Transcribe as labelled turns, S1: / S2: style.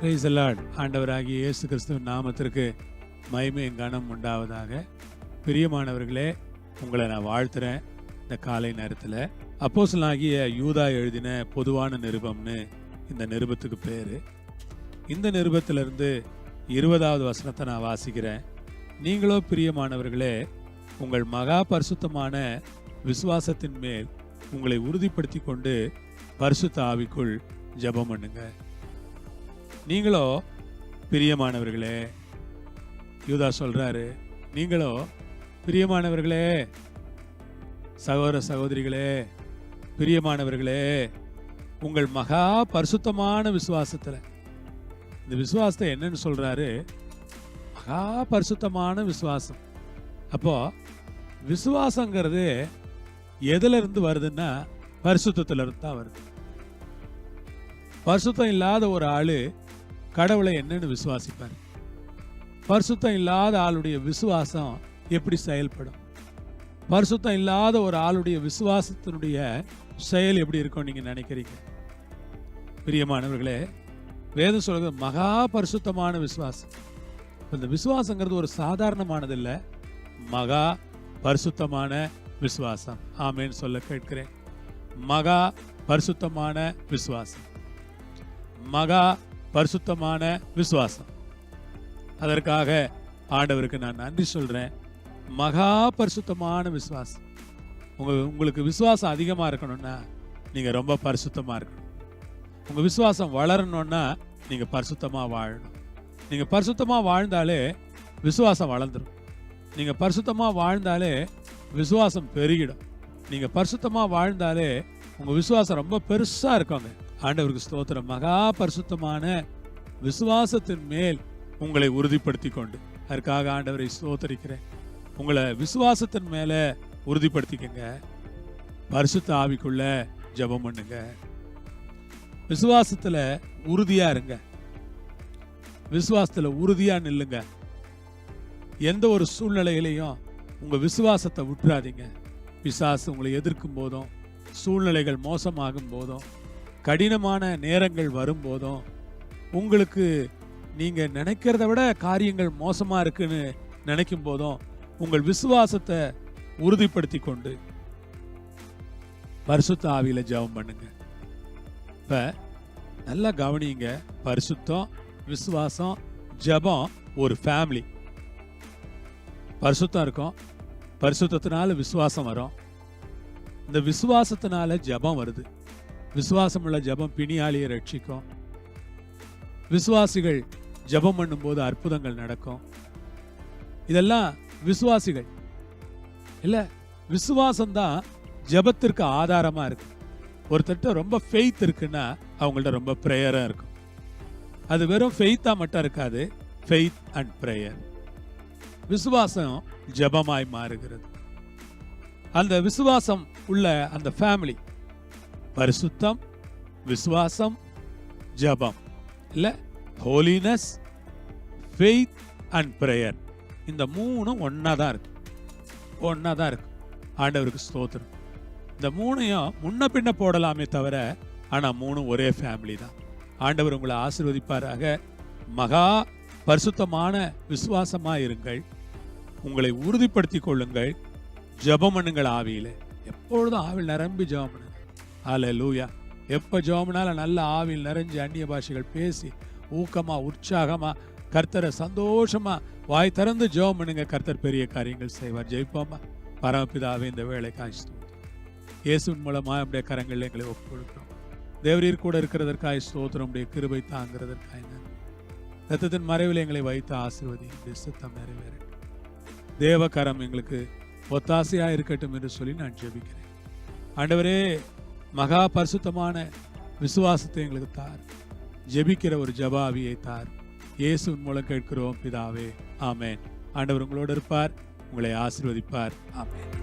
S1: Praise the Lord. ஆண்டவராகிய இயேசு கிறிஸ்துவின் நாமத்திற்கு மகிமையும் கனம் உண்டாவதாக. பிரியமானவர்களே, உங்களை நான் வாழ்த்துறேன். இந்த காலை நேரத்தில் அப்போஸ்தலனாகிய யூதா எழுதின பொதுவான நிருபம்னு இந்த நிருபத்துக்கு பேர். இந்த நிருபத்திலிருந்து 20வது வசனத்தை நான் வாசிக்கிறேன். நீங்களோ பிரியமானவர்களே, உங்கள் மகா பரிசுத்தமான விசுவாசத்தின் மேல் உங்களை உறுதிப்படுத்தி கொண்டு பரிசுத்த ஆவிக்குள் ஜெபம் பண்ணுங்க. நீங்களோ பிரியமானவர்களே, யூதா சொல்றாரு, நீங்களோ பிரியமானவர்களே, சகோதர சகோதரிகளே, பிரியமானவர்களே, உங்கள் மகா பரிசுத்தமான விசுவாசத்துல, இந்த விசுவாசத்தை என்னன்னு சொல்றாரு? மகா பரிசுத்தமான விசுவாசம். அப்போ விசுவாசங்கிறது எதுல இருந்து வருதுன்னா பரிசுத்தத்துல இருந்து தான் வருது. பரிசுத்தம் இல்லாத ஒரு ஆளு கடவுளை என்னன்னு விசுவாசிப்பார்? பரிசுத்தம் இல்லாத ஆளுடைய விசுவாசம் எப்படி செயல்படும்? பரிசுத்தம் இல்லாத ஒரு ஆளுடைய விசுவாசத்தினுடைய செயல் எப்படி இருக்கும் நீங்க நினைக்கிறீங்க? பிரியமானவர்களே, வேதம் சொல்றது மகா பரிசுத்தமான விசுவாசம். இந்த விசுவாசங்கிறது ஒரு சாதாரணமானது இல்லை, மகா பரிசுத்தமான விசுவாசம். ஆமேன்னு சொல்ல கேட்கிறேன். மகா பரிசுத்தமான விசுவாசம், மகா பரிசுத்தமான விசுவாசம். அதற்காக ஆண்டவருக்கு நான் நன்றி சொல்றேன். மகா பரிசுத்தமான விசுவாசம். உங்களுக்கு விசுவாசம் அதிகமா இருக்கணும்னா நீங்க ரொம்ப பரிசுத்தமா இருக்கணும். உங்க விசுவாசம் வளரணும்னா நீங்க பரிசுத்தமா வாழணும். நீங்க பரிசுத்தமா வாழ்ந்தாலே விசுவாசம் வளர்ந்துடும். நீங்க பரிசுத்தமா வாழ்ந்தாலே விசுவாசம் பெருகிடும். நீங்க பரிசுத்தமா வாழ்ந்தாலே உங்க விசுவாசம் ரொம்ப பெருசா இருக்குங்க. ஆண்டவருக்கு ஸ்தோத்திரம். மகா பரிசுத்தமான விசுவாசத்தின் மேல் உங்களை உறுதிப்படுத்தி கொண்டு, அதற்காக ஆண்டவரை ஸ்தோத்தரிக்கிறேன். உங்களை விசுவாசத்தின் மேல உறுதிப்படுத்திக்கங்க. பரிசுத்த ஆவிக்குள்ள ஜெபம் பண்ணுங்க. விசுவாசத்துல உறுதியா இருங்க. விசுவாசத்துல உறுதியா நில்லுங்க. எந்த ஒரு சூழ்நிலையிலையும் உங்க விசுவாசத்தை விட்டுறாதீங்க. பிசாசு உங்களை எதிர்க்கும் போதும், சூழ்நிலைகள் மோசமாகும் போதும், கடினமான நேரங்கள் வரும்போதும், உங்களுக்கு நீங்க நினைக்கிறத விட காரியங்கள் மோசமா இருக்குன்னு நினைக்கும் போதும் உங்கள் விசுவாசத்தை உறுதிப்படுத்தி கொண்டு பரிசுத்த ஆவியில ஜெபம் பண்ணுங்க. இப்ப நல்லா கவனிங்க. பரிசுத்தம், விசுவாசம், ஜெபம் ஒரு ஃபேமிலி. பரிசுத்தம் இருக்கும், பரிசுத்தத்தினால விசுவாசம் வரும், இந்த விசுவாசத்தினால ஜெபம் வருது. விசுவாசம் உள்ள ஜெபம் பிணியாளியை ரட்சிக்கும். விசுவாசிகள் ஜெபம் பண்ணும்போது அற்புதங்கள் நடக்கும். இதெல்லாம் விசுவாசிகள் இல்ல, விசுவாசம் தான் ஜெபத்திற்கு ஆதாரமா இருக்கு. ஒருத்தட்ட ரொம்ப ஃபெய்த் இருக்குன்னா அவங்கள்ட்ட ரொம்ப பிரேயரா இருக்கும். அது வெறும் ஃபெய்த்தா மட்டும் இருக்காது, ஃபெய்த் அண்ட் பிரேயர். விசுவாசம் ஜெபமாய் மாறுகிறது. அந்த விசுவாசம் உள்ள அந்த ஃபேமிலி, பரிசுத்தம், விசுவாசம், ஜெபம் இல்ல, ஹோலினஸ், ஃபெய்த் அண்ட் பிரேயர், இந்த மூணும் ஒன்னாதான் இருக்கு. ஒன்னாதான் இருக்கு. ஆண்டவருக்கு ஸ்தோத்திரம். இந்த மூணையும் முன்ன பின்ன போடலாமே தவிர, ஆனா மூணும் ஒரே ஃபேமிலி தான். ஆண்டவர் உங்களை ஆசீர்வதிப்பாராக. மகா பரிசுத்தமான விசுவாசமா இருங்கள். உங்களை உறுதிப்படுத்திக் கொள்ளுங்கள். ஜெபம் பண்ணுங்கள் ஆவியில. எப்பொழுதும் ஆவில் நிரம்பி ஜெபம் பண்ணுங்க. ஹல்லேலூயா. எப்ப ஜெபம்னாலும் நல்ல ஆவியில் நிறைஞ்சு அந்நிய பாஷைகள் பேசி ஊக்கமா உற்சாகமா கர்த்தரை சந்தோஷமா வாய் திறந்து ஜெபம் பண்ணுங்க. கர்த்தர் பெரிய காரியங்கள் செய்வார். ஜெயிப்போமா? பரமபிதாவே, இந்த வேலைக்காய் ஸ்தோத்திரம். இயேசுவின் மூலமா நம்முடைய கரங்களில் எங்களை ஒப்புக்கொடுக்கிறோம். தேவரீர் கூட இருக்கிறதற்காய் ஸ்தோத்திரம். உடைய கிருபை தாங்கிறதற்காய் நன்றி. ரத்தத்தின் மறைவில் எங்களை வைத்து ஆசீர்வதி. சித்தம் நிறைவேறட்டும். தேவகரம் எங்களுக்கு ஒத்தாசையா இருக்கட்டும் என்று சொல்லி நான் ஜெபிக்கிறேன். ஆண்டவரே, மகா பரிசுத்தமான விசுவாசத்தை எங்களுக்கு தார். ஜெபிக்கிற ஒரு ஜெபாவியை தார். இயேசுவின் மூலம் கேட்கிறோம் பிதாவே. ஆமேன். ஆண்டவர் உங்களோடு இருப்பார், உங்களை ஆசீர்வதிப்பார். ஆமேன்.